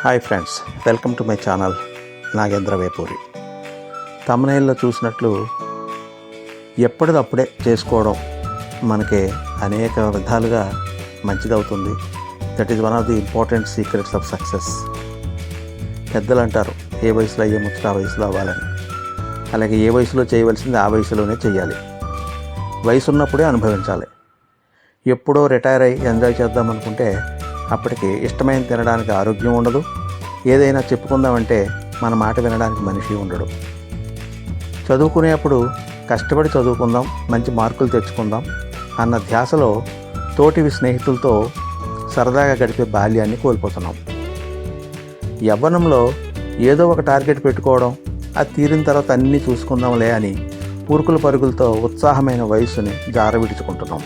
Hi friends, welcome to my channel Nagendra Vepuri. తమ్నైల్లో చూసినట్లు ఎప్పటిదప్పుడే చేసుకోవడం మనకి అనేక విధాలుగా మంచిదవుతుంది. That is one of the important secrets of success. పెద్దలు అంటారు, ఏ వయసులో అయ్యే ముచ్చట ఆ వయసులో అవ్వాలని. అలాగే ఏ వయసులో చేయవలసింది ఆ వయసులోనే చేయాలి. వయసు ఉన్నప్పుడే అనుభవించాలి. ఎప్పుడో రిటైర్ అయ్యి ఎంజాయ్ చేద్దాం అనుకుంటే అప్పటికి ఇష్టమైన తినడానికి ఆరోగ్యం ఉండదు. ఏదైనా చెప్పుకుందామంటే మన మాట వినడానికి మనిషి ఉండడు. చదువుకునేప్పుడు కష్టపడి చదువుకుందాం, మంచి మార్కులు తెచ్చుకుందాం అన్న ధ్యాసలో తోటి స్నేహితులతో సరదాగా గడిపే బాల్యాన్ని కోల్పోతున్నాం. యవ్వనంలో ఏదో ఒక టార్గెట్ పెట్టుకోవడం, అది తీరిన తర్వాత అన్నీ చూసుకుందాంలే అని పూర్కుల పరుగులతో ఉత్సాహమైన వయస్సుని జారవిడుచుకుంటున్నాం.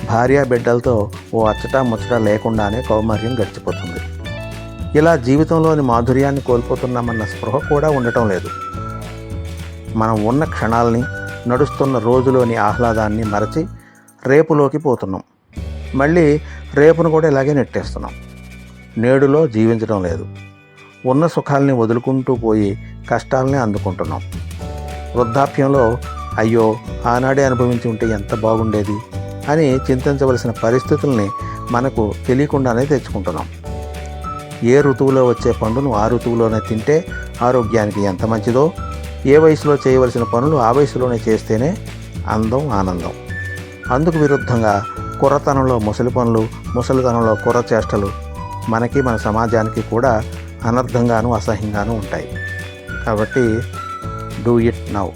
భార్య బిడ్డలతో ఓ అచ్చటా ముచ్చట లేకుండానే కౌమార్యం గడిచిపోతుంది. ఇలా జీవితంలోని మాధుర్యాన్ని కోల్పోతున్నామన్న స్పృహ కూడా ఉండటం లేదు. మనం ఉన్న క్షణాలని, నడుస్తున్న రోజులోని ఆహ్లాదాన్ని మరచి రేపులోకి పోతున్నాం. మళ్ళీ రేపును కూడా ఇలాగే నెట్టేస్తున్నాం. నేడులో జీవించడం లేదు. ఉన్న సుఖాల్ని వదులుకుంటూ పోయి కష్టాలని అందుకుంటున్నాం. వృద్ధాప్యంలో అయ్యో ఆనాడే అనుభవించి ఉంటే ఎంత బాగుండేది అని చింతించవలసిన పరిస్థితుల్ని మనకు తెలియకుండానే తెచ్చుకుంటున్నాం. ఏ ఋతువులో వచ్చే పండును ఆ ఋతువులోనే తింటే ఆరోగ్యానికి ఎంత మంచిదో, ఏ వయసులో చేయవలసిన పనులు ఆ వయసులోనే చేస్తేనే అందం, ఆనందం. అందుకు విరుద్ధంగా కుర్రతనంలో ముసలి పనులు, ముసలితనంలో కుర్ర చేష్టలు మనకి, మన సమాజానికి కూడా అనర్థంగాను అసహ్యంగాను ఉంటాయి. కాబట్టి డూ ఇట్ నౌ.